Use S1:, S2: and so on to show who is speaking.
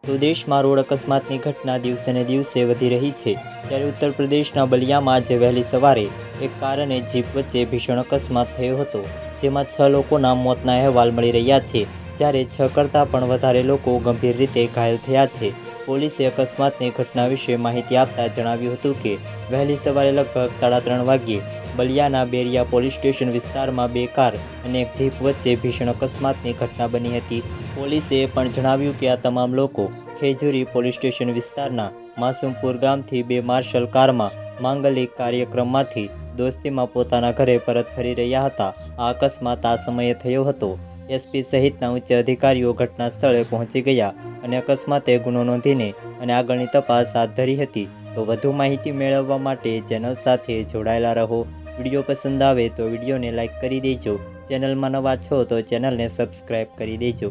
S1: તો દેશમાં રોડ અકસ્માતની ઘટના દિવસે ને દિવસે વધી રહી છે। ત્યારે ઉત્તર પ્રદેશના બલિયામાં આજે વહેલી સવારે એક કાર અને જીપ વચ્ચે ભીષણ અકસ્માત થયો હતો, જેમાં 6 લોકોના મોતના અહેવાલ મળી રહ્યા છે, જ્યારે 6 કરતાં પણ વધારે લોકો ગંભીર રીતે ઘાયલ થયા છે। પોલીસે અકસ્માતની ઘટના વિશે માહિતી આપતા જણાવ્યું હતું કે વહેલી સવારે લગભગ 3:30 વાગ્યે બલિયાના બેરિયા પોલીસ સ્ટેશન વિસ્તારમાં 2 કાર અને એક જીપ વચ્ચે ભીષણ અકસ્માતની ઘટના બની હતી। પોલીસે એ પણ જણાવ્યું કે આ તમામ લોકો ખેજુરી પોલીસ સ્ટેશન વિસ્તારના માસુમપુર ગામથી 2 માર્શલ કારમાં માંગલિક કાર્યક્રમમાંથી દોસ્તીમાં પોતાના ઘરે પરત ફરી રહ્યા હતા। આ અકસ્માત આ સમયે થયો હતો। એસપી સહિતના ઉચ્ચ અધિકારીઓ ઘટના સ્થળે પહોંચી ગયા અને અકસ્માતે ગુનો નોંધીને અને આગળની તપાસ હાથ ધરી હતી। તો વધુ માહિતી મેળવવા માટે ચેનલ સાથે જોડાયેલા રહો। વિડીયો પસંદ આવે તો વિડીયોને લાઇક કરી દેજો। ચેનલમાં નવા છો તો ચેનલને સબસ્ક્રાઈબ કરી દેજો।